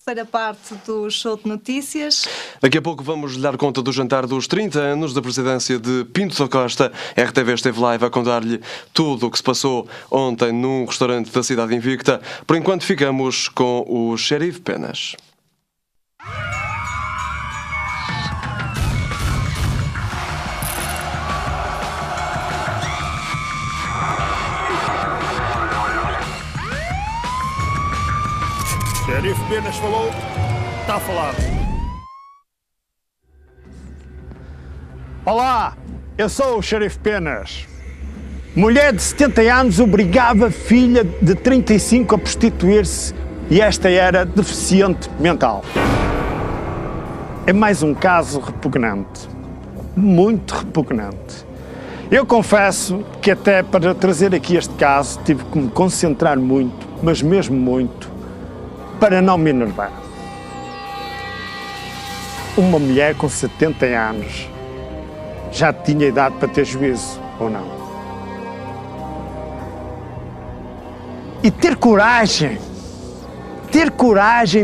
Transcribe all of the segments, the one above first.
terceira parte do Show de Notícias. Daqui a pouco vamos lhe dar conta do jantar dos 30 anos da presidência de Pinto da Costa. A RTV esteve live a contar-lhe tudo o que se passou ontem num restaurante da cidade invicta. Por enquanto ficamos com o Xerife Penas. Xerife Penas falou, está falado. Olá, eu sou o Xerife Penas. Mulher de 70 anos obrigava filha de 35 a prostituir-se e esta era deficiente mental. É mais um caso repugnante, muito repugnante. Eu confesso que até para trazer aqui este caso tive que me concentrar muito, mas mesmo muito, para não me enervar. Uma mulher com 70 anos já tinha idade para ter juízo, ou não? E ter coragem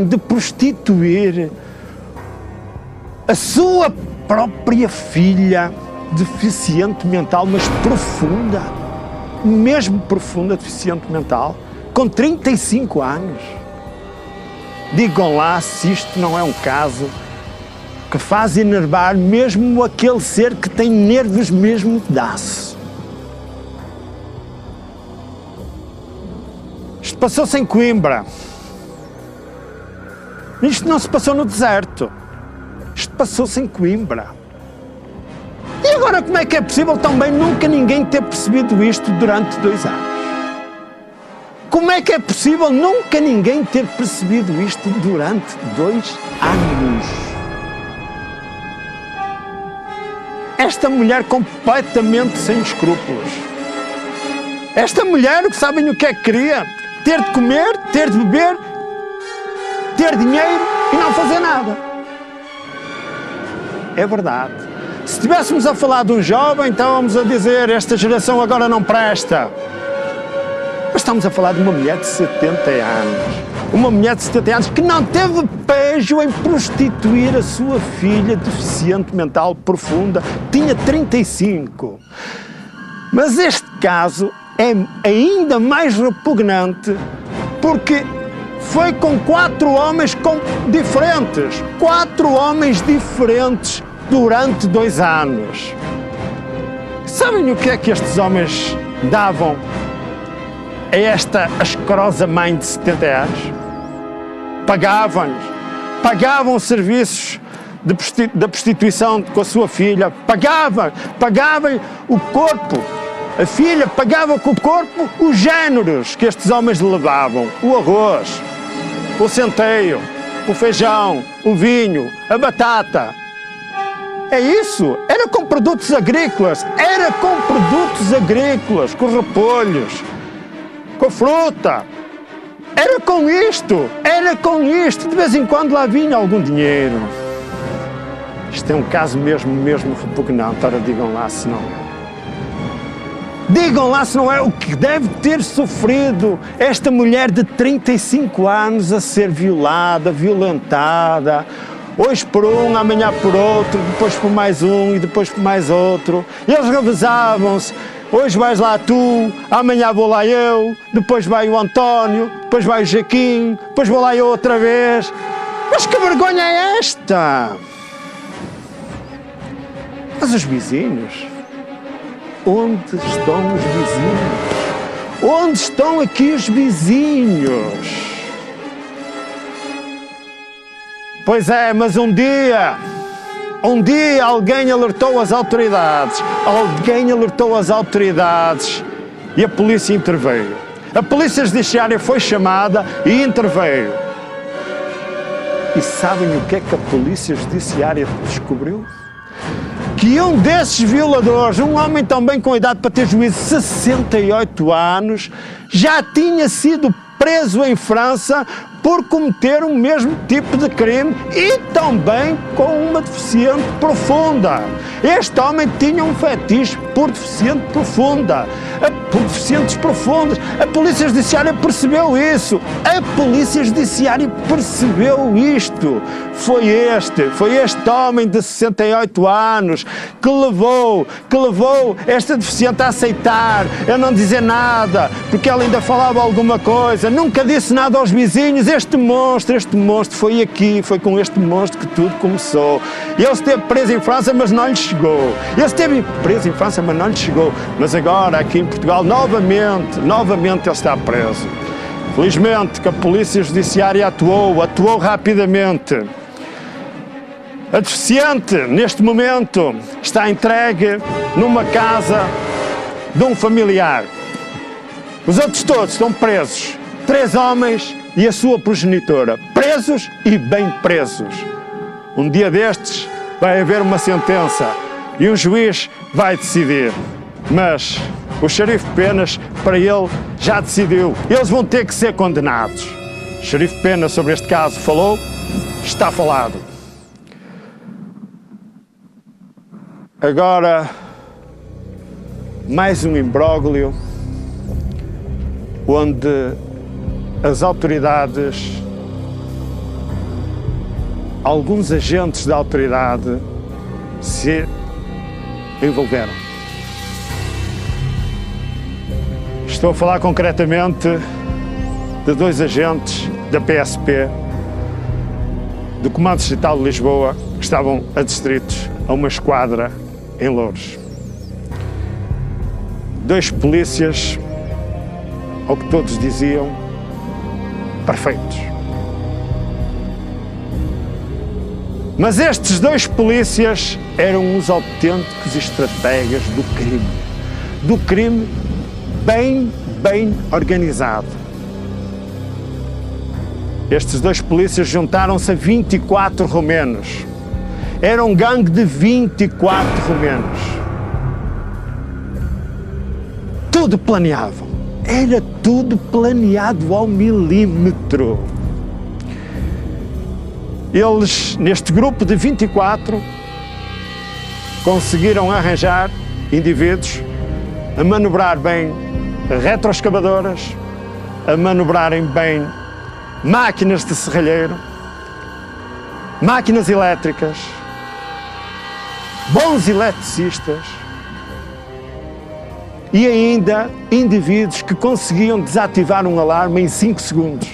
de prostituir a sua própria filha deficiente mental, mas profunda, mesmo profunda deficiente mental, com 35 anos. Digam lá se isto não é um caso que faz enervar mesmo aquele ser que tem nervos mesmo de aço. Isto passou-se em Coimbra. Isto não se passou no deserto. Isto passou-se em Coimbra. E agora como é que é possível também nunca ninguém ter percebido isto durante 2 anos? Como é que é possível nunca ninguém ter percebido isto durante 2 anos? Esta mulher completamente sem escrúpulos. Esta mulher, que sabem o que é que queria? Ter de comer, ter de beber, ter dinheiro e não fazer nada. É verdade. Se estivéssemos a falar de um jovem, estávamos a dizer esta geração agora não presta. Mas estamos a falar de uma mulher de 70 anos. Uma mulher de 70 anos que não teve pejo em prostituir a sua filha deficiente mental profunda. Tinha 35. Mas este caso é ainda mais repugnante porque foi com 4 homens diferentes. 4 homens diferentes durante 2 anos. Sabem o que é que estes homens davam a esta asquerosa mãe de 70 anos? Pagavam serviços da prostituição com a sua filha, pagavam o corpo, a filha pagava com o corpo os géneros que estes homens lhe levavam, o arroz, o centeio, o feijão, o vinho, a batata. É isso, era com produtos agrícolas, com repolhos, com fruta, era com isto, de vez em quando lá vinha algum dinheiro. Isto é um caso mesmo repugnante, ora digam lá se não é. Digam lá se não é o que deve ter sofrido esta mulher de 35 anos a ser violada, violentada, hoje por um, amanhã por outro, depois por mais um e depois por mais outro. E eles revezavam-se. Hoje vais lá tu, amanhã vou lá eu, depois vai o António, depois vai o Jaquim, depois vou lá eu outra vez. Mas que vergonha é esta? Mas os vizinhos? Onde estão os vizinhos? Onde estão aqui os vizinhos? Pois é, mas um dia alguém alertou as autoridades. E a polícia interveio. A polícia judiciária foi chamada e interveio. E sabem o que é que a polícia judiciária descobriu? Que um desses violadores, um homem também com idade para ter juízo, 68 anos, já tinha sido preso em França por cometer o mesmo tipo de crime e também com uma deficiente profunda. Este homem tinha um fetiche por deficiente profunda, por deficientes profundas. A Polícia Judiciária percebeu isso. A Polícia Judiciária percebeu isto. Foi este homem de 68 anos que levou esta deficiente a aceitar, a não dizer nada, porque ela ainda falava alguma coisa, nunca disse nada aos vizinhos. Este monstro foi aqui, foi com este monstro que tudo começou. Ele esteve preso em França, mas não lhe chegou. Ele esteve preso em França, mas não lhe chegou. Mas agora, aqui em Portugal, novamente ele está preso. Felizmente que a Polícia Judiciária atuou rapidamente. A deficiente, neste momento, está entregue numa casa de um familiar. Os outros todos estão presos. 3 homens e a sua progenitora. Presos e bem presos. Um dia destes vai haver uma sentença e um juiz vai decidir. Mas o xerife Penas, para ele, já decidiu. Eles vão ter que ser condenados. O xerife Penas sobre este caso falou, está falado. Agora, mais um imbróglio onde as autoridades, alguns agentes da autoridade se envolveram. Estou a falar concretamente de 2 agentes da PSP, do Comando Distrital de Lisboa, que estavam adstritos a uma esquadra em Louros. 2 polícias, ao que todos diziam, perfeitos. Mas estes 2 polícias eram os autênticos estrategas do crime bem organizado. Estes 2 polícias juntaram-se a 24 romenos. Era um gangue de 24 romenos. Tudo planeavam. Era tudo planeado ao milímetro. Eles, neste grupo de 24, conseguiram arranjar indivíduos a manobrar bem retroescavadoras, a manobrarem bem máquinas de serralheiro, máquinas elétricas, bons eletricistas e ainda indivíduos que conseguiam desativar um alarme em 5 segundos.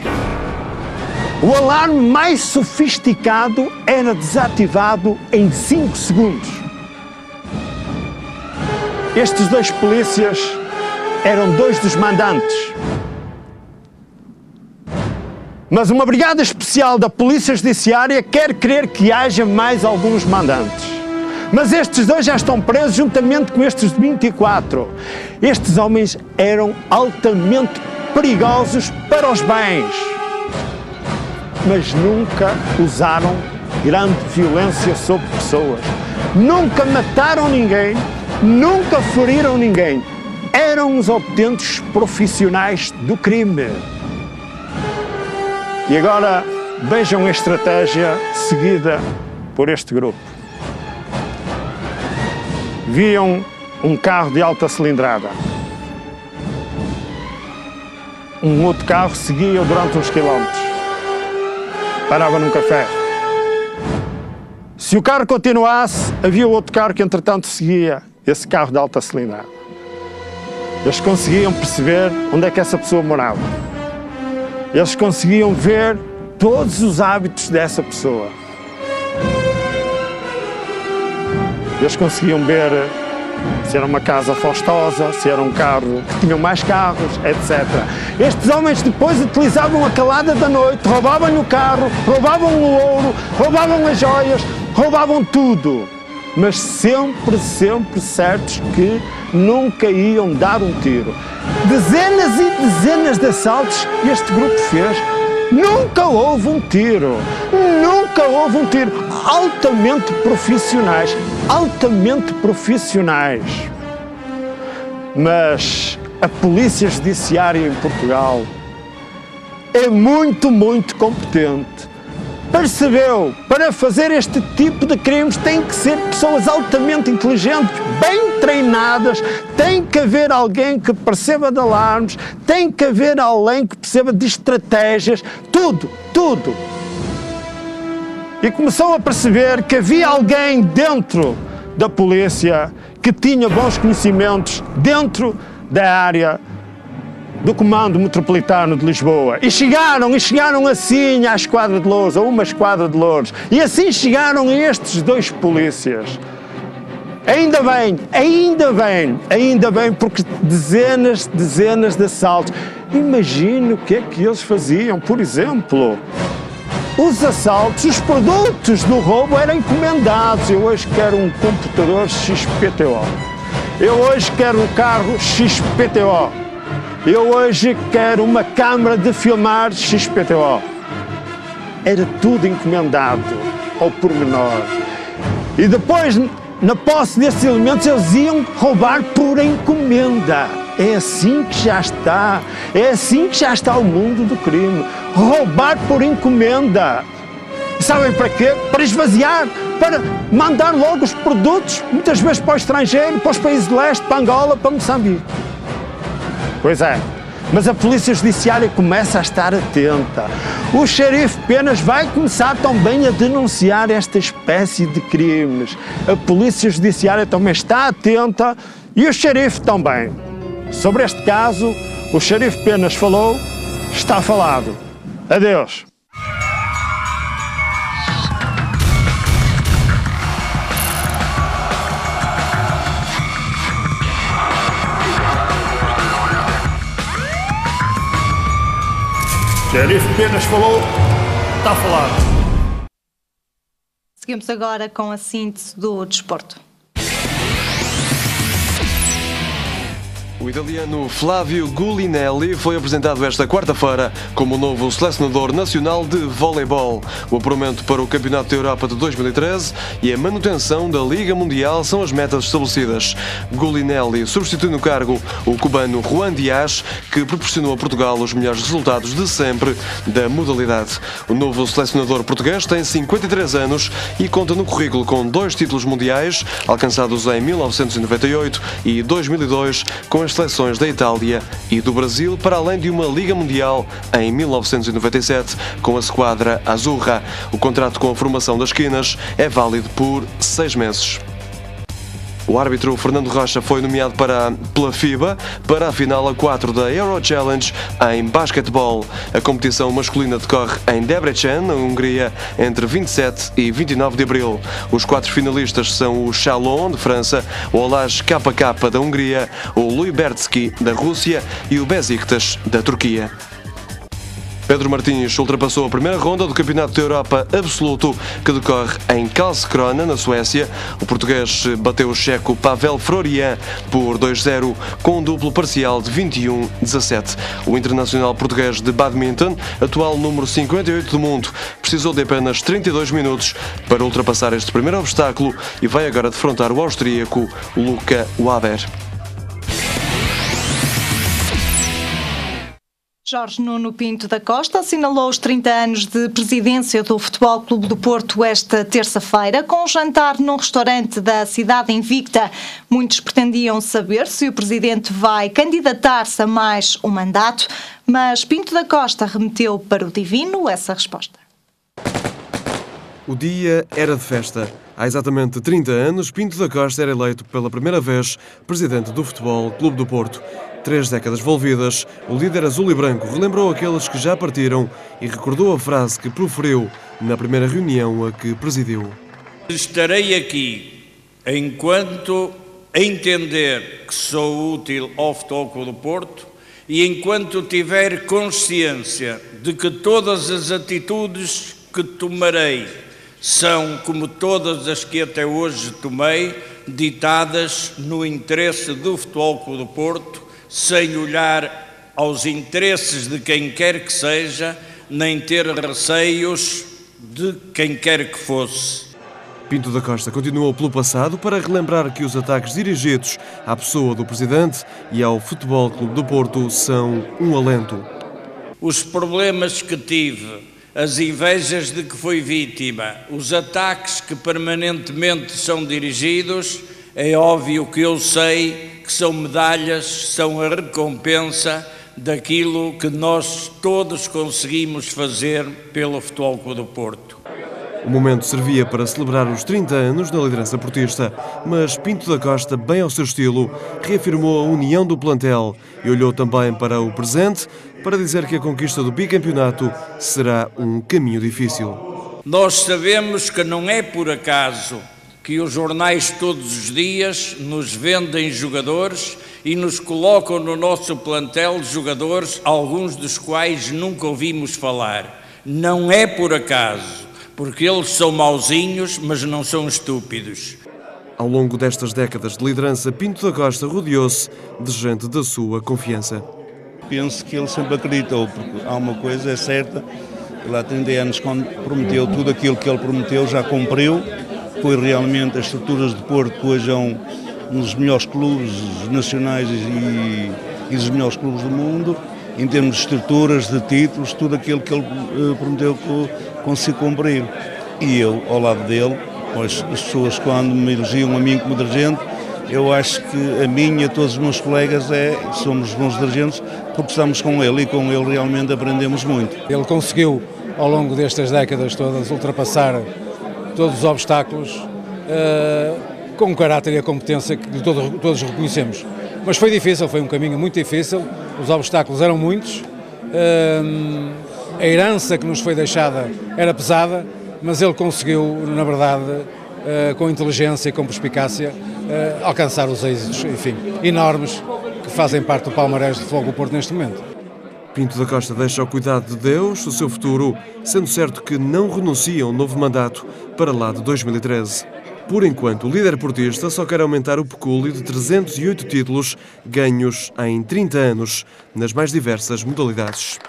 O alarme mais sofisticado era desativado em 5 segundos. Estes 2 polícias eram 2 dos mandantes. Mas uma brigada especial da Polícia Judiciária quer crer que haja mais alguns mandantes. Mas estes 2 já estão presos juntamente com estes 24. Estes homens eram altamente perigosos para os bens, mas nunca usaram grande violência sobre pessoas. Nunca mataram ninguém, nunca feriram ninguém. Eram os autênticos profissionais do crime. E agora vejam a estratégia seguida por este grupo. Viam um carro de alta cilindrada. Um outro carro seguia durante uns quilómetros. Parava num café. Se o carro continuasse, havia outro carro que entretanto seguia esse carro de alta cilindrada. Eles conseguiam perceber onde é que essa pessoa morava. Eles conseguiam ver todos os hábitos dessa pessoa. Eles conseguiam ver se era uma casa faustosa, se era um carro que tinha mais carros, etc. Estes homens depois utilizavam a calada da noite, roubavam-lhe o carro, roubavam o ouro, roubavam as joias, roubavam tudo. Mas sempre certos que nunca iam dar um tiro. Dezenas e dezenas de assaltos este grupo fez. Nunca houve um tiro. Nunca houve um tiro. Altamente profissionais. Altamente profissionais. Mas a Polícia Judiciária em Portugal é muito competente. percebeu, para fazer este tipo de crimes tem que ser pessoas altamente inteligentes, bem treinadas, tem que haver alguém que perceba de alarmes, tem que haver alguém que perceba de estratégias, tudo. E começou a perceber que havia alguém dentro da polícia que tinha bons conhecimentos dentro da área do Comando Metropolitano de Lisboa. E chegaram assim à Esquadra de Louros, a uma Esquadra de Louros. E assim chegaram a estes dois polícias. Ainda bem, porque dezenas de assaltos. Imagina o que é que eles faziam, por exemplo. Os assaltos, os produtos do roubo eram encomendados. Eu hoje quero um computador XPTO. Eu hoje quero um carro XPTO. Eu hoje quero uma câmara de filmar XPTO. Era tudo encomendado ao pormenor. E depois, na posse desses elementos, eles iam roubar por encomenda. É assim que já está. É assim que já está o mundo do crime. Roubar por encomenda. E sabem para quê? Para esvaziar, para mandar logo os produtos, muitas vezes para o estrangeiro, para os países de leste, para Angola, para Moçambique. Pois é, mas a Polícia Judiciária começa a estar atenta. O xerife Penas vai começar também a denunciar esta espécie de crimes. A Polícia Judiciária também está atenta e o xerife também. Sobre este caso, o xerife Penas falou, está falado. Adeus. Xerife Penas falou, está falado. Seguimos agora com a síntese do desporto. O italiano Flávio Gulinelli foi apresentado esta quarta-feira como o novo selecionador nacional de voleibol. O apuramento para o Campeonato da Europa de 2013 e a manutenção da Liga Mundial são as metas estabelecidas. Gulinelli substitui no cargo o cubano Juan Dias, que proporcionou a Portugal os melhores resultados de sempre da modalidade. O novo selecionador português tem 53 anos e conta no currículo com 2 títulos mundiais, alcançados em 1998 e 2002, com as seleções da Itália e do Brasil, para além de uma Liga Mundial em 1997 com a Squadra Azzurra. O contrato com a formação das quinas é válido por 6 meses. O árbitro Fernando Rocha foi nomeado pela FIBA para a final a 4 da Euro Challenge em basquetebol. A competição masculina decorre em Debrecen, na Hungria, entre 27 e 29 de abril. Os 4 finalistas são o Chalon, de França, o Olaj KK, da Hungria, o Luibertsky, da Rússia, e o Besiktas, da Turquia. Pedro Martins ultrapassou a primeira ronda do Campeonato da Europa Absoluto, que decorre em Karlskrona, na Suécia. O português bateu o checo Pavel Florian por 2-0, com um duplo parcial de 21-17. O internacional português de badminton, atual número 58 do mundo, precisou de apenas 32 minutos para ultrapassar este primeiro obstáculo e vai agora defrontar o austríaco Luca Waber. Jorge Nuno Pinto da Costa assinalou os 30 anos de presidência do Futebol Clube do Porto esta terça-feira, com um jantar num restaurante da cidade invicta. Muitos pretendiam saber se o presidente vai candidatar-se a mais um mandato, mas Pinto da Costa remeteu para o divino essa resposta. O dia era de festa. Há exatamente 30 anos, Pinto da Costa era eleito pela primeira vez presidente do Futebol Clube do Porto. 3 décadas envolvidas, o líder azul e branco relembrou aqueles que já partiram e recordou a frase que proferiu na primeira reunião a que presidiu. Estarei aqui enquanto entender que sou útil ao Futebol Clube do Porto e enquanto tiver consciência de que todas as atitudes que tomarei são, como todas as que até hoje tomei, ditadas no interesse do Futebol Clube do Porto, sem olhar aos interesses de quem quer que seja, nem ter receios de quem quer que fosse. Pinto da Costa continuou pelo passado para relembrar que os ataques dirigidos à pessoa do presidente e ao Futebol Clube do Porto são um alento. Os problemas que tive as invejas de que foi vítima, os ataques que permanentemente são dirigidos, é óbvio que eu sei que são medalhas, são a recompensa daquilo que nós todos conseguimos fazer pelo Futebol Clube do Porto. O momento servia para celebrar os 30 anos da liderança portista, mas Pinto da Costa, bem ao seu estilo, reafirmou a união do plantel e olhou também para o presente para dizer que a conquista do bicampeonato será um caminho difícil. Nós sabemos que não é por acaso que os jornais todos os dias nos vendem jogadores e nos colocam no nosso plantel jogadores, alguns dos quais nunca ouvimos falar. Não é por acaso. Porque eles são mauzinhos, mas não são estúpidos. Ao longo destas décadas de liderança, Pinto da Costa rodeou-se de gente da sua confiança. Penso que ele sempre acreditou, porque há uma coisa, é certa, ele há 30 anos, quando prometeu tudo aquilo que ele prometeu, já cumpriu. Foi realmente as estruturas de Porto, hoje é um dos melhores clubes nacionais e dos melhores clubes do mundo, em termos de estruturas, de títulos, tudo aquilo que ele prometeu conseguir cumprir. E eu, ao lado dele, as pessoas quando me elogiam a mim como dirigente, eu acho que a mim e a todos os meus colegas somos bons dirigentes porque estamos com ele e com ele realmente aprendemos muito. Ele conseguiu, ao longo destas décadas todas, ultrapassar todos os obstáculos com o caráter e a competência que todos reconhecemos. Mas foi difícil, foi um caminho muito difícil, os obstáculos eram muitos, a herança que nos foi deixada era pesada, mas ele conseguiu, na verdade, com inteligência e com perspicácia, alcançar os êxitos, enfim, enormes que fazem parte do palmarés de Futebol Clube do Porto neste momento. Pinto da Costa deixa ao cuidado de Deus o seu futuro, sendo certo que não renuncia a um novo mandato para lá de 2013. Por enquanto, o líder portista só quer aumentar o pecúlio de 308 títulos ganhos em 30 anos, nas mais diversas modalidades.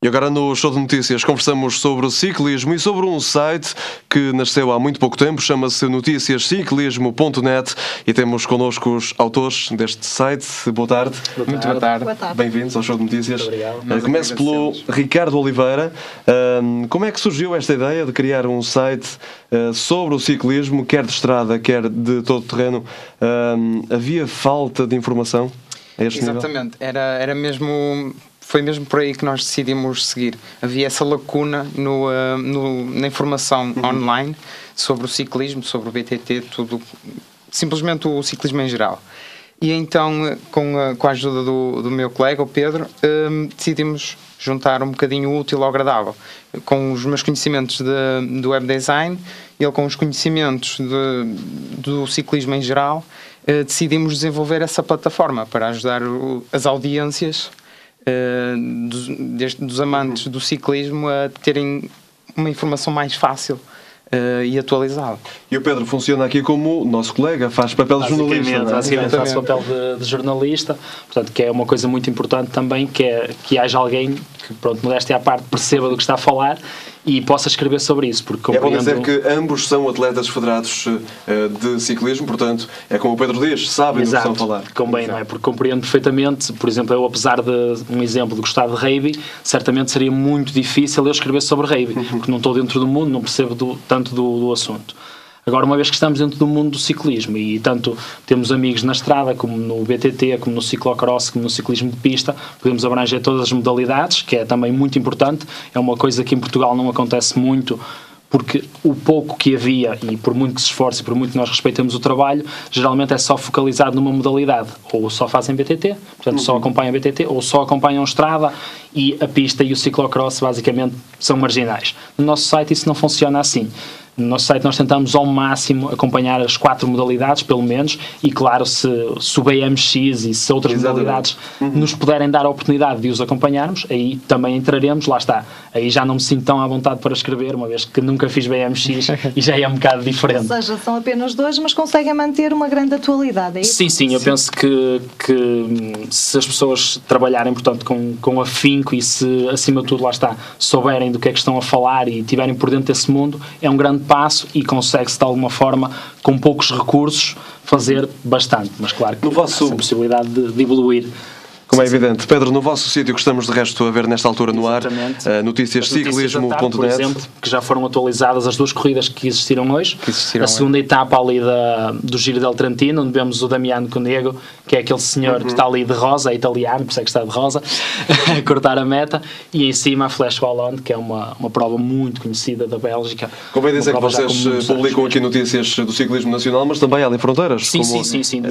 E agora no Show de Notícias conversamos sobre o ciclismo e sobre um site que nasceu há muito pouco tempo, chama-se noticiasciclismo.net e temos connosco os autores deste site. Boa tarde. Muito boa tarde. Bem-vindos ao Show de Notícias. Muito obrigado. Começo pelo Ricardo Oliveira. Como é que surgiu esta ideia de criar um site sobre o ciclismo, quer de estrada, quer de todo terreno? Havia falta de informação a este nível? Exatamente. Foi mesmo por aí que nós decidimos seguir. Havia essa lacuna na informação online sobre o ciclismo, sobre o BTT, tudo, simplesmente o ciclismo em geral. E então, com a ajuda do meu colega, o Pedro, decidimos juntar um bocadinho o útil ao agradável. Com os meus conhecimentos do web design, ele com os conhecimentos do ciclismo em geral, decidimos desenvolver essa plataforma para ajudar as audiências dos amantes do ciclismo a terem uma informação mais fácil e atualizada. E o Pedro funciona aqui como nosso colega, faz papel de jornalista. Basicamente faz papel de jornalista, portanto, que é uma coisa muito importante também, que haja alguém que, pronto, modéstia à parte, perceba do que está a falar e possa escrever sobre isso. Porque é bom dizer que ambos são atletas federados de ciclismo, portanto, é como o Pedro diz, sabem do que estão a falar. Convém, não é? Porque compreendo perfeitamente, por exemplo, eu, apesar de um exemplo de gostar de rugby, certamente seria muito difícil eu escrever sobre rugby, porque não estou dentro do mundo, não percebo tanto do assunto. Agora, uma vez que estamos dentro do mundo do ciclismo e tanto temos amigos na estrada, como no BTT, como no ciclocross, como no ciclismo de pista, podemos abranger todas as modalidades, que é também muito importante. É uma coisa que em Portugal não acontece muito, porque o pouco que havia, e por muito que se esforce e por muito que nós respeitemos o trabalho, geralmente é só focalizado numa modalidade. Ou só fazem BTT, portanto só acompanham BTT, ou só acompanham estrada, e a pista e o ciclocross basicamente são marginais. No nosso site isso não funciona assim. No nosso site nós tentamos ao máximo acompanhar as 4 modalidades, pelo menos, e claro, se o BMX e se outras modalidades nos puderem dar a oportunidade de os acompanharmos, aí também entraremos, lá está. Aí já não me sinto tão à vontade para escrever, uma vez que nunca fiz BMX e já é um bocado diferente. Ou seja, são apenas 2, mas conseguem manter uma grande atualidade, é isso? Sim, eu penso que se as pessoas trabalharem, portanto, com afinco e se, acima de tudo, lá está, souberem do que é que estão a falar e estiverem por dentro desse mundo, é um grande passo e consegue-se de alguma forma, com poucos recursos, fazer bastante, mas claro que há essa possibilidade de evoluir. como é evidente. Pedro, no vosso sítio que estamos de resto a ver nesta altura no ar, noticiasciclismo.net, por exemplo, que já foram atualizadas as 2 corridas que existiram hoje. A segunda etapa ali do Giro del Trentino, onde vemos o Damiano Cunego, que é aquele senhor que está ali de rosa, é italiano, por isso é que está de rosa, a cortar a meta, e em cima a Flash Wallonne, que é uma prova muito conhecida da Bélgica. Convém dizer que vocês publicam aqui notícias do ciclismo nacional, mas também além fronteiras. Sim.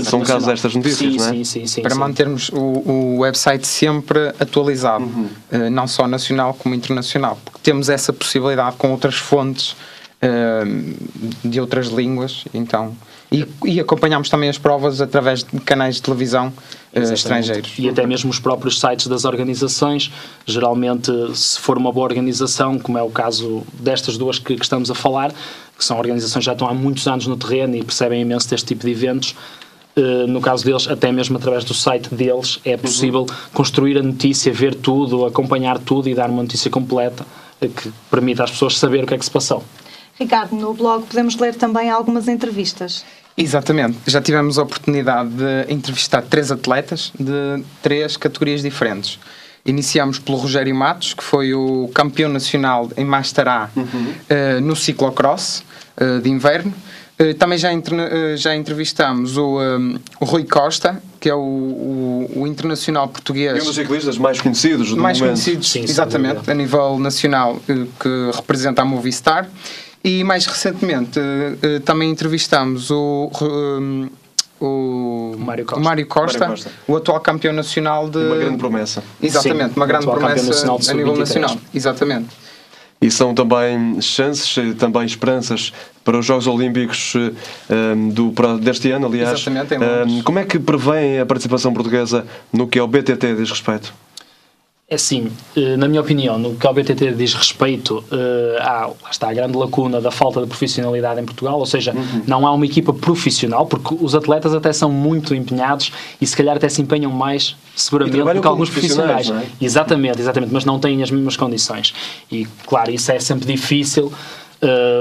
São casos destas notícias, não é? Sim. Para mantermos o website sempre atualizado, não só nacional como internacional, porque temos essa possibilidade com outras fontes de outras línguas, então, e acompanhamos também as provas através de canais de televisão estrangeiros. E até mesmo os próprios sites das organizações, geralmente, se for uma boa organização, como é o caso destas 2 que estamos a falar, que são organizações que já estão há muitos anos no terreno e percebem imenso deste tipo de eventos, no caso deles, até mesmo através do site deles, é possível construir a notícia, ver tudo, acompanhar tudo e dar uma notícia completa que permita às pessoas saber o que é que se passou. Ricardo, no blog podemos ler também algumas entrevistas. Exatamente. Já tivemos a oportunidade de entrevistar 3 atletas de 3 categorias diferentes. Iniciamos pelo Rogério Matos, que foi o campeão nacional em Master A no ciclocross de inverno. Também já entrevistamos o Rui Costa, que é o internacional português. E um dos ciclistas mais conhecidos do momento. Conhecidos, exatamente, a nível nacional, que representa a Movistar. E mais recentemente também entrevistamos o Mário Costa, o atual campeão nacional de... Uma grande promessa. Exatamente, uma grande promessa a nível nacional. Exatamente. E são também chances, também esperanças para os Jogos Olímpicos deste ano, aliás. Exatamente, em Londres. Como é que prevêem a participação portuguesa no que ao BTT diz respeito? É assim, na minha opinião, no que ao BTT diz respeito, lá está a grande lacuna da falta de profissionalidade em Portugal, ou seja, não há uma equipa profissional, porque os atletas até são muito empenhados e se calhar até se empenham mais, seguramente, do que alguns profissionais. Não é? Exatamente, mas não têm as mesmas condições. E, claro, isso é sempre difícil,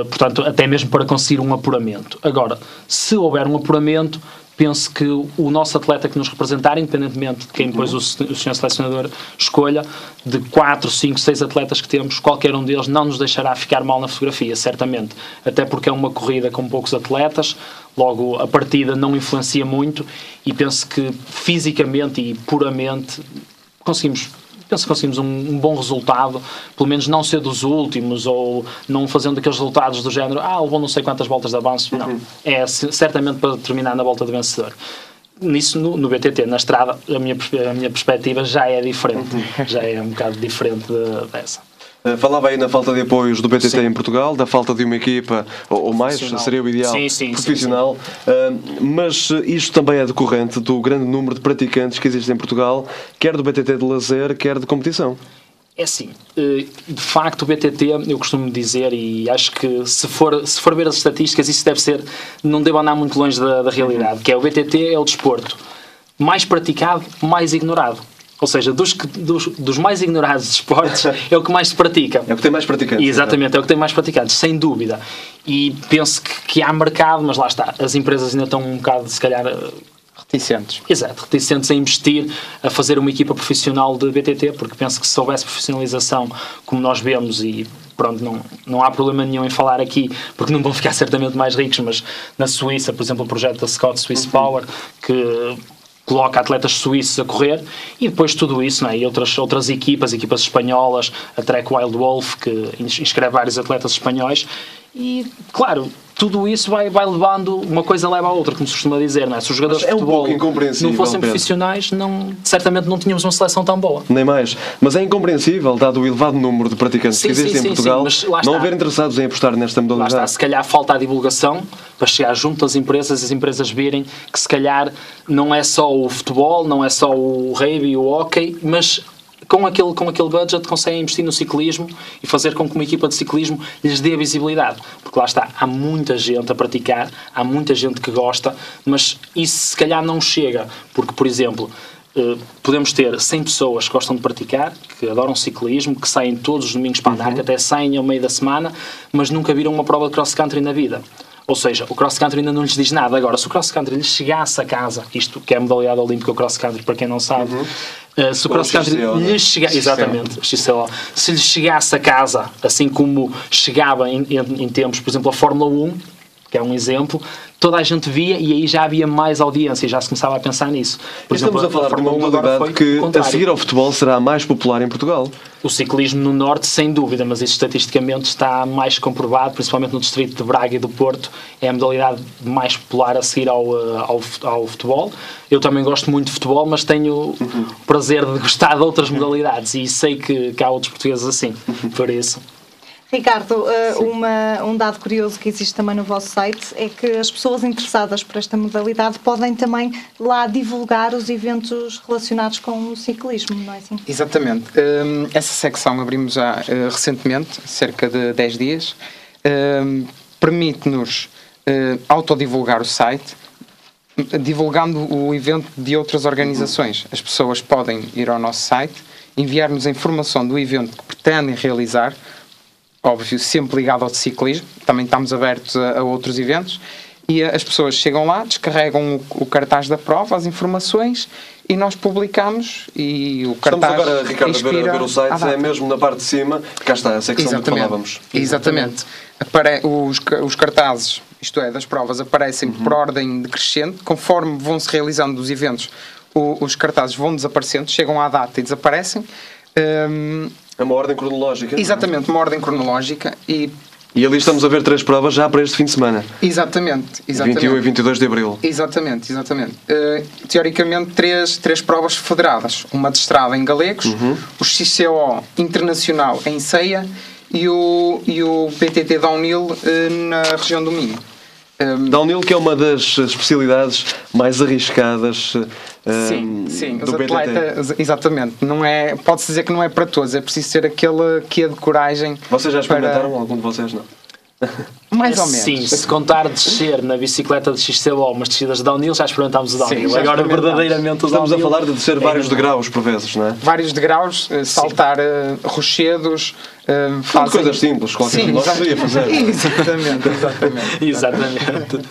portanto, até mesmo para conseguir um apuramento. Agora, se houver um apuramento, penso que o nosso atleta que nos representar, independentemente de quem depois o senhor selecionador escolha, de 4, 5, 6 atletas que temos, qualquer um deles não nos deixará ficar mal na fotografia, certamente. Até porque é uma corrida com poucos atletas, logo a partida não influencia muito e penso que fisicamente e puramente conseguimos um bom resultado, pelo menos não ser dos últimos ou não fazendo aqueles resultados do género, levou não sei quantas voltas de avanço, não. É certamente para terminar na volta de vencedor. Nisso, no BTT, na estrada, a minha perspectiva já é diferente, já é um bocado diferente dessa. Falava aí na falta de apoios do BTT em Portugal, da falta de uma equipa, ou mais, seria o ideal, profissional, mas isto também é decorrente do grande número de praticantes que existe em Portugal, quer do BTT de lazer, quer de competição. É assim, de facto o BTT, eu costumo dizer, e acho que se for ver as estatísticas, isso não deve andar muito longe da realidade, que é o BTT é o desporto mais praticado, mais ignorado. Ou seja, dos mais ignorados de esportes, é o que mais se pratica. É o que tem mais praticantes. Exatamente, é o que tem mais praticantes, sem dúvida. E penso que há mercado, mas lá está, as empresas ainda estão um bocado, se calhar... reticentes. Exato, reticentes a investir, a fazer uma equipa profissional de BTT, porque penso que se houvesse profissionalização, como nós vemos, e pronto, não há problema nenhum em falar aqui, porque não vão ficar certamente mais ricos, mas na Suíça, por exemplo, o projeto da Scott Swiss Power, que coloca atletas suíços a correr, e depois tudo isso, não é? E outras equipas espanholas, a Trek Wild Wolf, que inscreve vários atletas espanhóis, e claro, tudo isso vai levando, uma coisa leva a outra, como se costuma dizer, não é? Se os jogadores de futebol não fossem profissionais, certamente não tínhamos uma seleção tão boa. Nem mais. Mas é incompreensível, dado o elevado número de praticantes que existem em Portugal, não haver interessados em apostar nesta modalidade. Lá está, se calhar falta a divulgação para chegar junto às empresas, as empresas virem que se calhar não é só o futebol, não é só o rugby e o hóquei, mas com aquele budget conseguem investir no ciclismo e fazer com que uma equipa de ciclismo lhes dê visibilidade. Porque lá está, há muita gente a praticar, há muita gente que gosta, mas isso se calhar não chega. Porque, por exemplo, podemos ter 100 pessoas que gostam de praticar, que adoram ciclismo, que saem todos os domingos para andar, que até saem ao meio da semana, mas nunca viram uma prova de cross-country na vida. Ou seja, o cross-country ainda não lhes diz nada. Agora, se o cross-country lhes chegasse a casa, isto que é a modalidade olímpica, o cross-country, para quem não sabe, se o cross-country lhes chegasse... Exatamente, XCO. Se lhes chegasse a casa, assim como chegava em tempos, por exemplo, a Fórmula 1, que é um exemplo, toda a gente via e aí já havia mais audiência, já se começava a pensar nisso. Por Estamos exemplo, a falar de uma modalidade que, a seguir ao futebol, será mais popular em Portugal. O ciclismo no Norte, sem dúvida, mas isso estatisticamente está mais comprovado, principalmente no distrito de Braga e do Porto, é a modalidade mais popular a seguir ao futebol. Eu também gosto muito de futebol, mas tenho o prazer de gostar de outras modalidades e sei que há outros portugueses assim, por isso. Ricardo, um dado curioso que existe também no vosso site é que as pessoas interessadas por esta modalidade podem também lá divulgar os eventos relacionados com o ciclismo, não é assim? Exatamente. Essa secção abrimos já recentemente, cerca de 10 dias. Permite-nos autodivulgar o site, divulgando o evento de outras organizações. As pessoas podem ir ao nosso site, enviar-nos a informação do evento que pretendem realizar, óbvio, sempre ligado ao ciclismo, também estamos abertos a outros eventos, e as pessoas chegam lá, descarregam o cartaz da prova, as informações, e nós publicamos, e o cartaz... Estamos agora, Ricardo, a ver o site, é mesmo na parte de cima, cá está a secção de que falávamos. Exatamente. Os cartazes, isto é, das provas, aparecem por ordem decrescente, conforme vão-se realizando os eventos, os cartazes vão desaparecendo, chegam à data e desaparecem. É uma ordem cronológica. Exatamente, uma ordem cronológica e ali estamos a ver 3 provas já para este fim de semana. Exatamente. 21 e 22 de Abril. Exatamente. Teoricamente, três provas federadas. Uma de estrada em Galegos, o XCO Internacional em Ceia e o PTT Downhill na região do Minho. Downhill, que é uma das especialidades mais arriscadas sim, do os atletas, BTT. Exatamente. Pode-se dizer que não é para todos, é preciso ter aquele quê de coragem. Vocês já experimentaram? Algum de vocês não? Mais ou menos. Sim, se contar descer na bicicleta de XCO, mas descidas de downhill, já experimentámos o downhill. Agora, verdadeiramente, o Estamos downhill... a falar de descer vários degraus, por vezes, não é? Vários degraus, saltar rochedos, fazem... coisas simples, qualquer um de nós poderia fazer. Exatamente.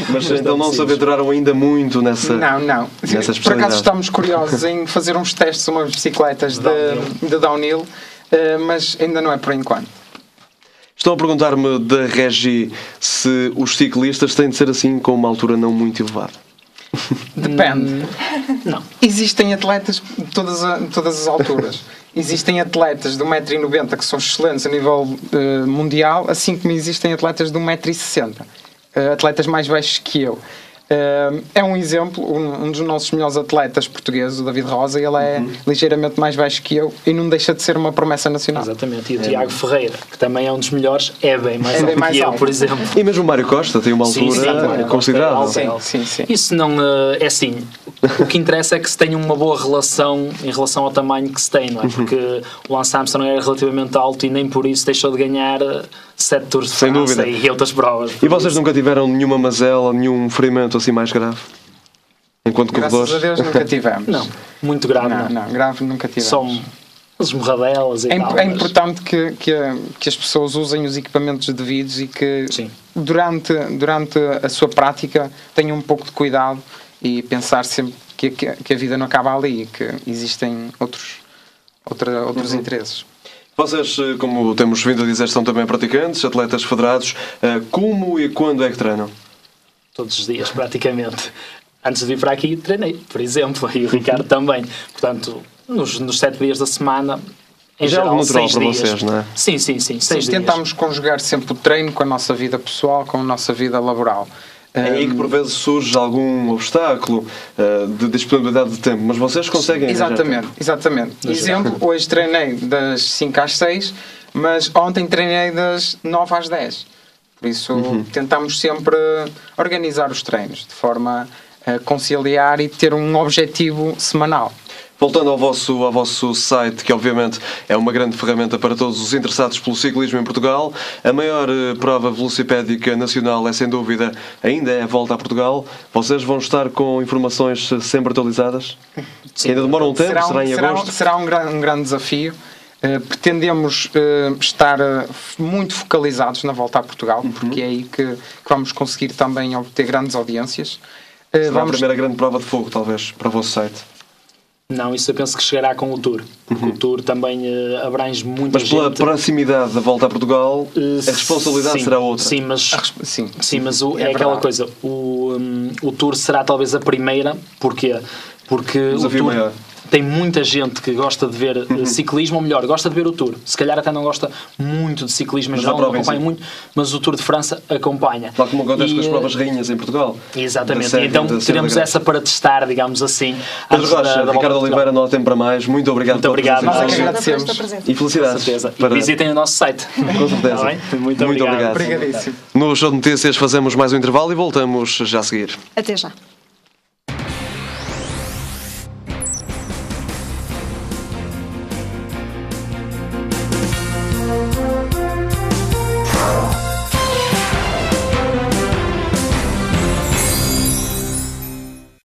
Mas então não se aventuraram ainda muito nessa especialidade. Por acaso estamos curiosos em fazer uns testes a umas bicicletas de downhill, mas ainda não é por enquanto. Estão a perguntar-me da Regi se os ciclistas têm de ser assim com uma altura não muito elevada. Depende. Não. Existem atletas de todas as alturas. Existem atletas de 1,90m que são excelentes a nível mundial, assim como existem atletas de 1,60m. Atletas mais baixos que eu. É um exemplo, um dos nossos melhores atletas portugueses, o David Rosa, ele é ligeiramente mais baixo que eu e não deixa de ser uma promessa nacional. Exatamente, e o Tiago Ferreira, que também é um dos melhores, é bem mais alto que eu, por exemplo. E mesmo o Mário Costa tem uma altura considerável. Sim. Isso não é assim. O que interessa é que se tenha uma boa relação em relação ao tamanho que se tem, não é? Porque o Lance Armstrong era relativamente alto e nem por isso deixou de ganhar 7 Tours de França e outras provas. E vocês nunca tiveram nenhuma mazela, nenhum ferimento assim mais grave? Enquanto corredores? Graças a Deus nunca tivemos. Não, muito grave não. Grave nunca tivemos. São as esmorradelas e tal. É importante que as pessoas usem os equipamentos devidos e que durante a sua prática tenham um pouco de cuidado e pensar sempre que a vida não acaba ali e que existem outros interesses. Vocês, como temos vindo a dizer, são também praticantes, atletas federados. Como e quando é que treinam? Todos os dias, praticamente. Antes de vir para aqui, treinei, por exemplo, e o Ricardo também. Portanto, nos 7 dias da semana, em já geral, é natural 6 para dias. vocês, não é? Sim, 6 dias. Tentamos conjugar sempre o treino com a nossa vida pessoal, com a nossa vida laboral. É aí que por vezes surge algum obstáculo de disponibilidade de tempo, mas vocês conseguem. Exatamente. Exemplo, hoje treinei das 5 às 6, mas ontem treinei das 9 às 10. Por isso tentamos sempre organizar os treinos de forma a conciliar e ter um objetivo semanal. Voltando ao vosso site, que obviamente é uma grande ferramenta para todos os interessados pelo ciclismo em Portugal, a maior prova velocipédica nacional é sem dúvida ainda é a Volta a Portugal. Vocês vão estar com informações sempre atualizadas? Sim. Ainda demora um tempo? Será em agosto? Será um grande desafio. Pretendemos estar muito focalizados na volta a Portugal, porque é aí que vamos conseguir também obter grandes audiências. Será a primeira grande prova de fogo, talvez, para o vosso site? Não, isso eu penso que chegará com o Tour, porque o Tour também abrange muita gente. Mas pela proximidade da volta a Portugal, a responsabilidade será outra. Sim, mas, mas é aquela coisa, o Tour será talvez a primeira, porquê? Porque o Tour maior. Tem muita gente que gosta de ver ciclismo, ou melhor, gosta de ver o Tour. Se calhar até não gosta muito de ciclismo, mas não acompanha muito, mas o Tour de França acompanha. Tal como acontece com as provas rainhas em Portugal. Exatamente, então teremos essa para testar, digamos assim. Pedro Rocha, Ricardo Oliveira, não há tempo para mais. Muito obrigado. Muito obrigado. Nós agradecemos. E felicidades. E visitem o nosso site. Com certeza. Muito obrigado. Obrigadíssimo. No Show de Notícias fazemos mais um intervalo e voltamos já a seguir. Até já.